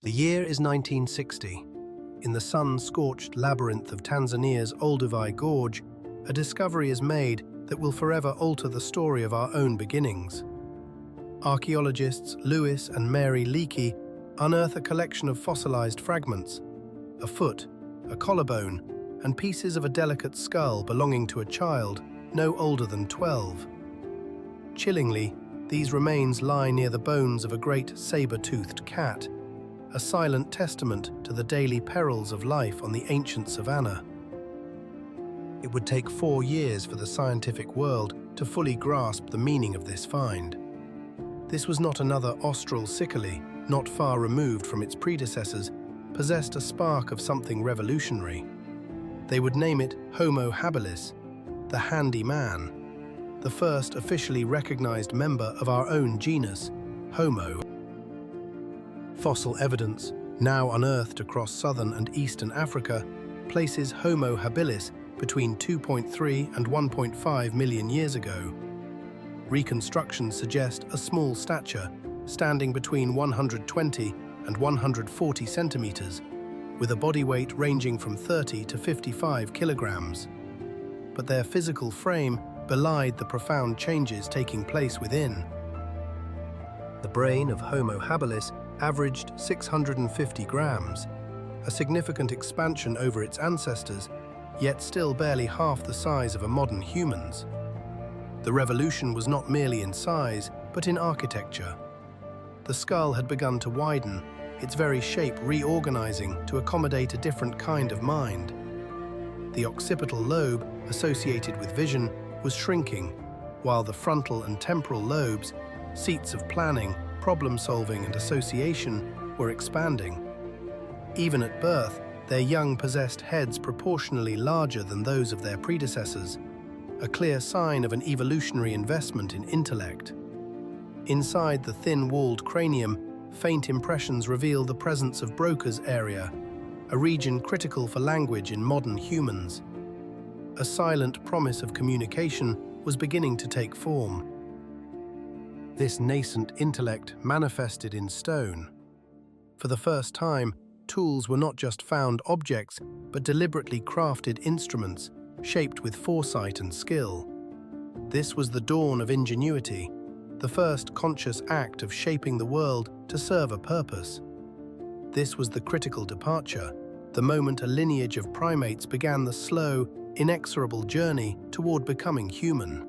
The year is 1960. In the sun-scorched labyrinth of Tanzania's Oldowan Gorge, a discovery is made that will forever alter the story of our own beginnings. Archaeologists Lewis and Mary Leakey unearth a collection of fossilized fragments, a foot, a collarbone, and pieces of a delicate skull belonging to a child no older than 12. Chillingly, these remains lie near the bones of a great saber-toothed cat, a silent testament to the daily perils of life on the ancient savanna. It would take 4 years for the scientific world to fully grasp the meaning of this find. This was not another australsicaly, not far removed from its predecessors, possessed a spark of something revolutionary. They would name it Homo habilis, the handy man, the first officially recognized member of our own genus, Homo. Fossil evidence, now unearthed across southern and eastern Africa, places Homo habilis between 2.3 and 1.5 million years ago. Reconstructions suggest a small stature, standing between 120 and 140 centimeters, with a body weight ranging from 30 to 55 kilograms. But their physical frame belied the profound changes taking place within. The brain of Homo habilis averaged 650 grams, a significant expansion over its ancestors, yet still barely half the size of a modern human's. The revolution was not merely in size, but in architecture. The skull had begun to widen, its very shape reorganizing to accommodate a different kind of mind. The occipital lobe, associated with vision, was shrinking, while the frontal and temporal lobes, seats of planning, problem-solving and association, were expanding. Even at birth, their young possessed heads proportionally larger than those of their predecessors, a clear sign of an evolutionary investment in intellect. Inside the thin-walled cranium, faint impressions reveal the presence of Broca's area, a region critical for language in modern humans. A silent promise of communication was beginning to take form. This nascent intellect manifested in stone. For the first time, tools were not just found objects, but deliberately crafted instruments, shaped with foresight and skill. This was the dawn of ingenuity, the first conscious act of shaping the world to serve a purpose. This was the critical departure, the moment a lineage of primates began the slow, inexorable journey toward becoming human.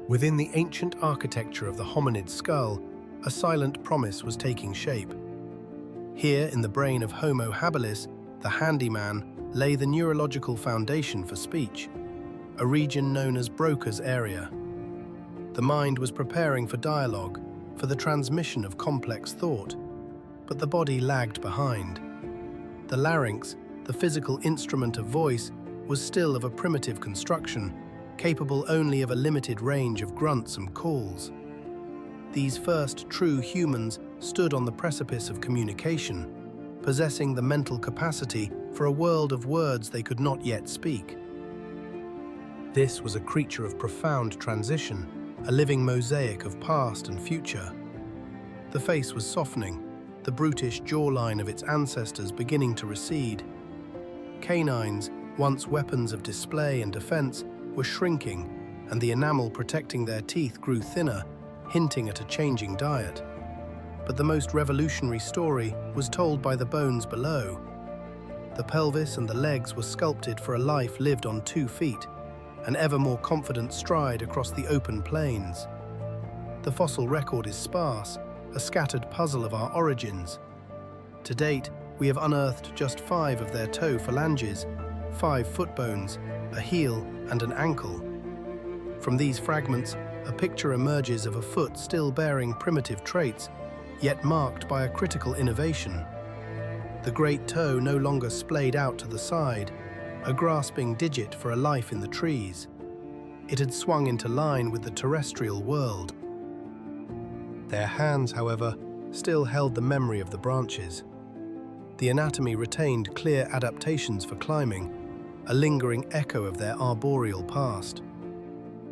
Within the ancient architecture of the hominid skull, a silent promise was taking shape. Here, in the brain of Homo habilis, the handyman, lay the neurological foundation for speech, a region known as Broca's area. The mind was preparing for dialogue, for the transmission of complex thought, but the body lagged behind. The larynx, the physical instrument of voice, was still of a primitive construction, capable only of a limited range of grunts and calls. These first true humans stood on the precipice of communication, possessing the mental capacity for a world of words they could not yet speak. This was a creature of profound transition, a living mosaic of past and future. The face was softening, the brutish jawline of its ancestors beginning to recede. Canines, once weapons of display and defense, were shrinking, and the enamel protecting their teeth grew thinner, hinting at a changing diet. But the most revolutionary story was told by the bones below. The pelvis and the legs were sculpted for a life lived on 2 feet, an ever more confident stride across the open plains. The fossil record is sparse, a scattered puzzle of our origins. To date, we have unearthed just 5 of their toe phalanges, 5 foot bones, a heel, and an ankle. From these fragments, a picture emerges of a foot still bearing primitive traits, yet marked by a critical innovation. The great toe no longer splayed out to the side, a grasping digit for a life in the trees. It had swung into line with the terrestrial world. Their hands, however, still held the memory of the branches. The anatomy retained clear adaptations for climbing, a lingering echo of their arboreal past.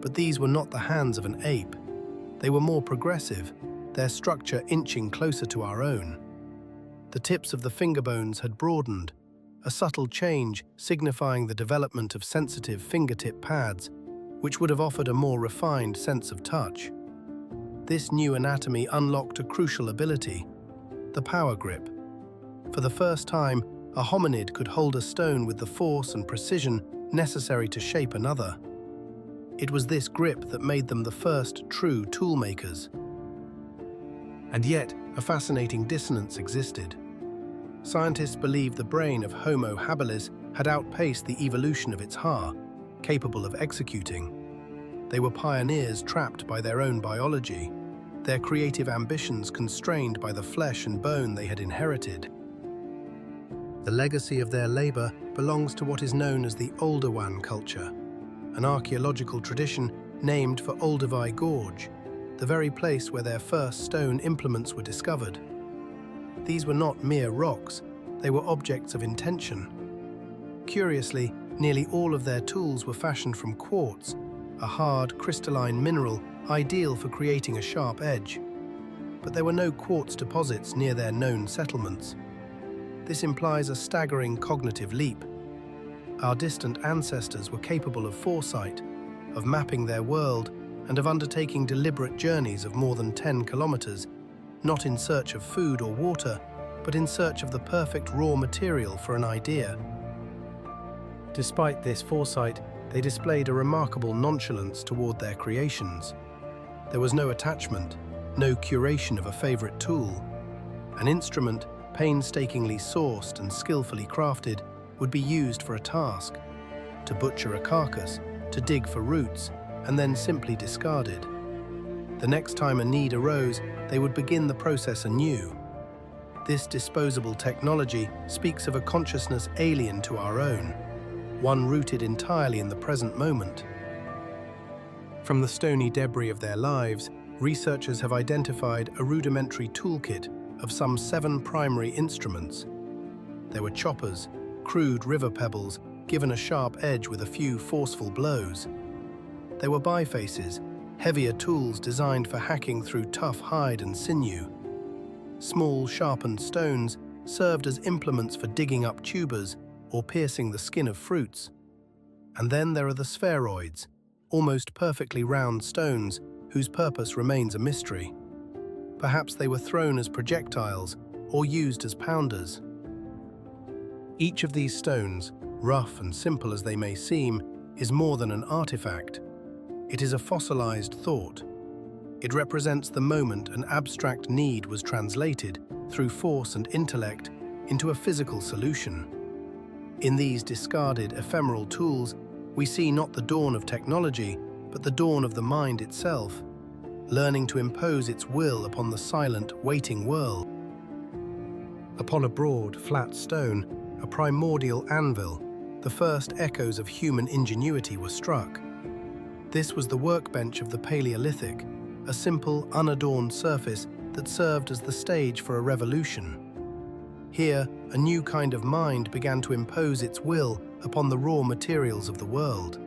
But these were not the hands of an ape. They were more progressive, their structure inching closer to our own. The tips of the finger bones had broadened, a subtle change signifying the development of sensitive fingertip pads, which would have offered a more refined sense of touch. This new anatomy unlocked a crucial ability: the power grip. For the first time, a hominid could hold a stone with the force and precision necessary to shape another. It was this grip that made them the first true tool makers. And yet, a fascinating dissonance existed. Scientists believe the brain of Homo habilis had outpaced the evolution of its ha, capable of executing. They were pioneers trapped by their own biology, their creative ambitions constrained by the flesh and bone they had inherited. The legacy of their labor belongs to what is known as the Oldowan culture, an archaeological tradition named for Oldowan Gorge, the very place where their first stone implements were discovered. These were not mere rocks, they were objects of intention. Curiously, nearly all of their tools were fashioned from quartz, a hard, crystalline mineral ideal for creating a sharp edge. But there were no quartz deposits near their known settlements. This implies a staggering cognitive leap. Our distant ancestors were capable of foresight, of mapping their world, and of undertaking deliberate journeys of more than 10 kilometers, not in search of food or water, but in search of the perfect raw material for an idea. Despite this foresight, they displayed a remarkable nonchalance toward their creations. There was no attachment, no curation of a favorite tool. An instrument, painstakingly sourced and skillfully crafted, would be used for a task: to butcher a carcass, to dig for roots, and then simply discarded. The next time a need arose, they would begin the process anew. This disposable technology speaks of a consciousness alien to our own, one rooted entirely in the present moment. From the stony debris of their lives, researchers have identified a rudimentary toolkit of some 7 primary instruments. There were choppers, crude river pebbles given a sharp edge with a few forceful blows. There were bifaces, heavier tools designed for hacking through tough hide and sinew. Small, sharpened stones served as implements for digging up tubers or piercing the skin of fruits. And then there are the spheroids, almost perfectly round stones whose purpose remains a mystery. Perhaps they were thrown as projectiles or used as pounders. Each of these stones, rough and simple as they may seem, is more than an artifact. It is a fossilized thought. It represents the moment an abstract need was translated, through force and intellect, into a physical solution. In these discarded, ephemeral tools, we see not the dawn of technology, but the dawn of the mind itself, learning to impose its will upon the silent, waiting world. Upon a broad, flat stone, a primordial anvil, the first echoes of human ingenuity were struck. This was the workbench of the Paleolithic, a simple, unadorned surface that served as the stage for a revolution. Here, a new kind of mind began to impose its will upon the raw materials of the world.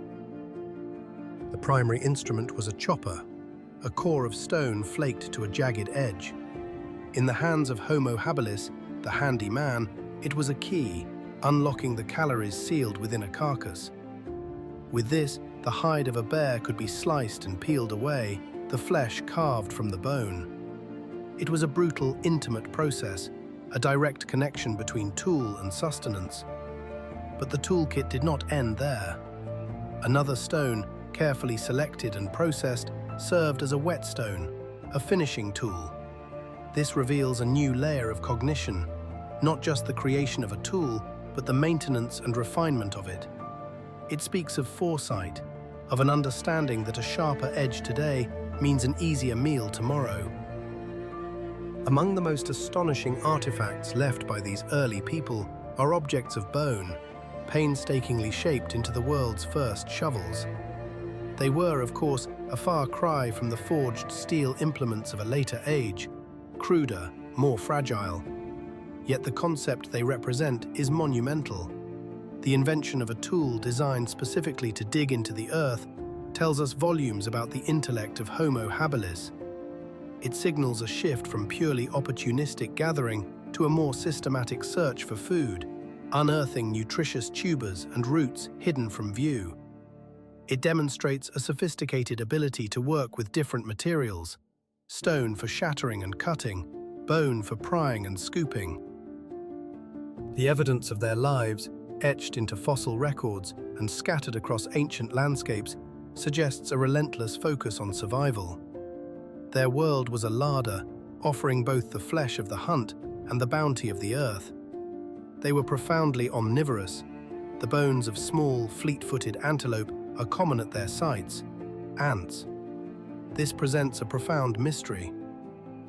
The primary instrument was a chopper, a core of stone flaked to a jagged edge. In the hands of Homo habilis, the handy man, it was a key, unlocking the calories sealed within a carcass. With this, the hide of a bear could be sliced and peeled away, the flesh carved from the bone. It was a brutal, intimate process, a direct connection between tool and sustenance. But the toolkit did not end there. Another stone, carefully selected and processed, served as a whetstone, a finishing tool. This reveals a new layer of cognition, not just the creation of a tool, but the maintenance and refinement of it. It speaks of foresight, of an understanding that a sharper edge today means an easier meal tomorrow. Among the most astonishing artifacts left by these early people are objects of bone, painstakingly shaped into the world's first shovels. They were, of course, a far cry from the forged steel implements of a later age, cruder, more fragile. Yet the concept they represent is monumental. The invention of a tool designed specifically to dig into the earth tells us volumes about the intellect of Homo habilis. It signals a shift from purely opportunistic gathering to a more systematic search for food, unearthing nutritious tubers and roots hidden from view. It demonstrates a sophisticated ability to work with different materials: stone for shattering and cutting, bone for prying and scooping. The evidence of their lives, etched into fossil records and scattered across ancient landscapes, suggests a relentless focus on survival. Their world was a larder, offering both the flesh of the hunt and the bounty of the earth. They were profoundly omnivorous. The bones of small, fleet-footed antelope are common at their sites: ants. This presents a profound mystery.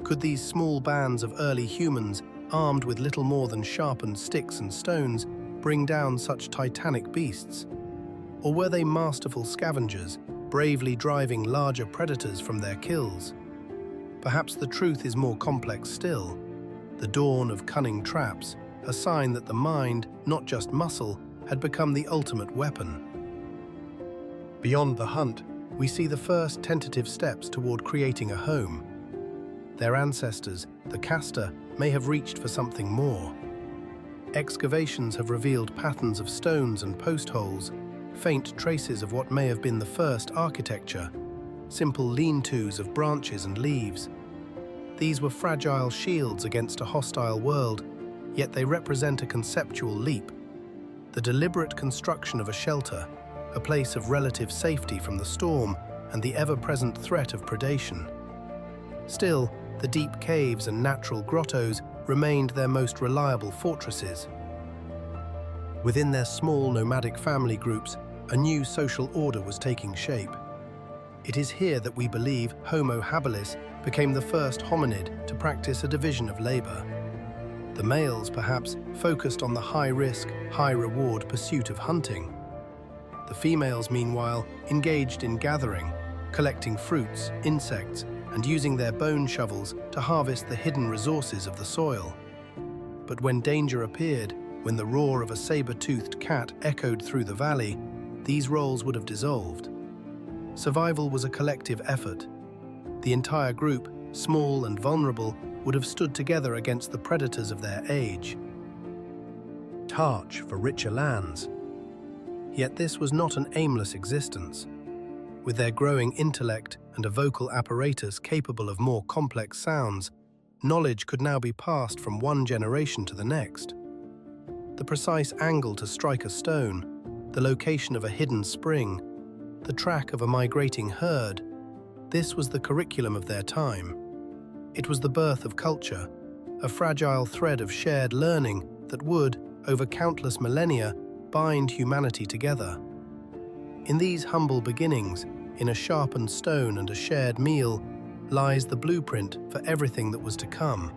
Could these small bands of early humans, armed with little more than sharpened sticks and stones, bring down such titanic beasts? Or were they masterful scavengers, bravely driving larger predators from their kills? Perhaps the truth is more complex still. The dawn of cunning traps, a sign that the mind, not just muscle, had become the ultimate weapon. Beyond the hunt, we see the first tentative steps toward creating a home. Their ancestors, the castor, may have reached for something more. Excavations have revealed patterns of stones and post holes, faint traces of what may have been the first architecture, simple lean-tos of branches and leaves. These were fragile shields against a hostile world, yet they represent a conceptual leap. The deliberate construction of a shelter, a place of relative safety from the storm and the ever-present threat of predation. Still, the deep caves and natural grottos remained their most reliable fortresses. Within their small nomadic family groups, a new social order was taking shape. It is here that we believe Homo habilis became the first hominid to practice a division of labor. The males, perhaps, focused on the high-risk, high-reward pursuit of hunting. The females, meanwhile, engaged in gathering, collecting fruits, insects, and using their bone shovels to harvest the hidden resources of the soil. But when danger appeared, when the roar of a saber-toothed cat echoed through the valley, these roles would have dissolved. Survival was a collective effort. The entire group, small and vulnerable, would have stood together against the predators of their age. Tarch for richer lands. Yet this was not an aimless existence. With their growing intellect and a vocal apparatus capable of more complex sounds, knowledge could now be passed from one generation to the next. The precise angle to strike a stone, the location of a hidden spring, the track of a migrating herd, this was the curriculum of their time. It was the birth of culture, a fragile thread of shared learning that would, over countless millennia, bind humanity together. In these humble beginnings, in a sharpened stone and a shared meal, lies the blueprint for everything that was to come.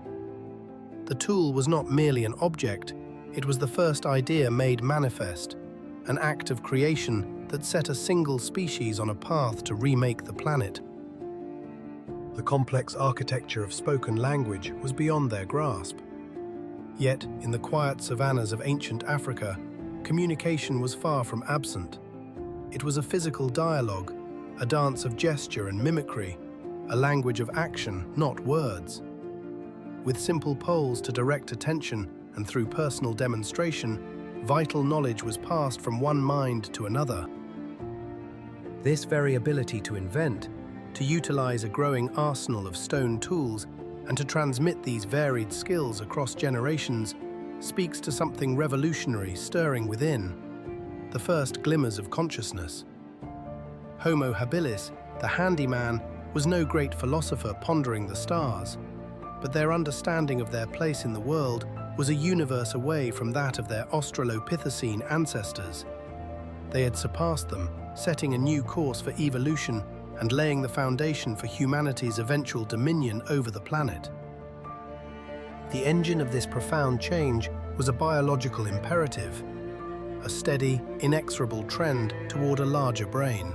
The tool was not merely an object, it was the first idea made manifest, an act of creation that set a single species on a path to remake the planet. The complex architecture of spoken language was beyond their grasp. Yet, in the quiet savannas of ancient Africa, communication was far from absent. It was a physical dialogue, a dance of gesture and mimicry, a language of action, not words. With simple poles to direct attention and through personal demonstration, vital knowledge was passed from one mind to another. This very ability to invent, to utilize a growing arsenal of stone tools, and to transmit these varied skills across generations speaks to something revolutionary stirring within, the first glimmers of consciousness. Homo habilis, the handyman, was no great philosopher pondering the stars, but their understanding of their place in the world was a universe away from that of their Australopithecine ancestors. They had surpassed them, setting a new course for evolution and laying the foundation for humanity's eventual dominion over the planet. The engine of this profound change was a biological imperative, a steady, inexorable trend toward a larger brain.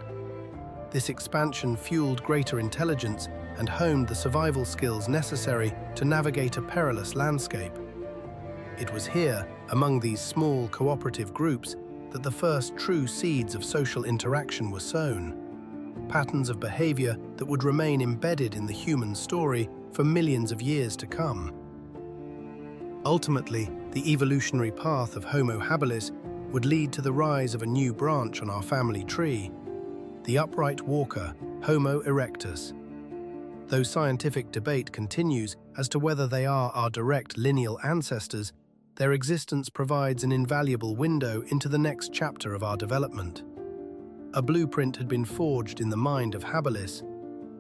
This expansion fueled greater intelligence and honed the survival skills necessary to navigate a perilous landscape. It was here, among these small cooperative groups, that the first true seeds of social interaction were sown, patterns of behavior that would remain embedded in the human story for millions of years to come. Ultimately, the evolutionary path of Homo habilis would lead to the rise of a new branch on our family tree, the upright walker, Homo erectus. Though scientific debate continues as to whether they are our direct lineal ancestors, their existence provides an invaluable window into the next chapter of our development. A blueprint had been forged in the mind of habilis,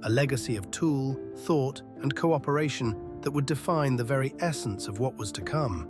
a legacy of tool, thought, and cooperation that would define the very essence of what was to come.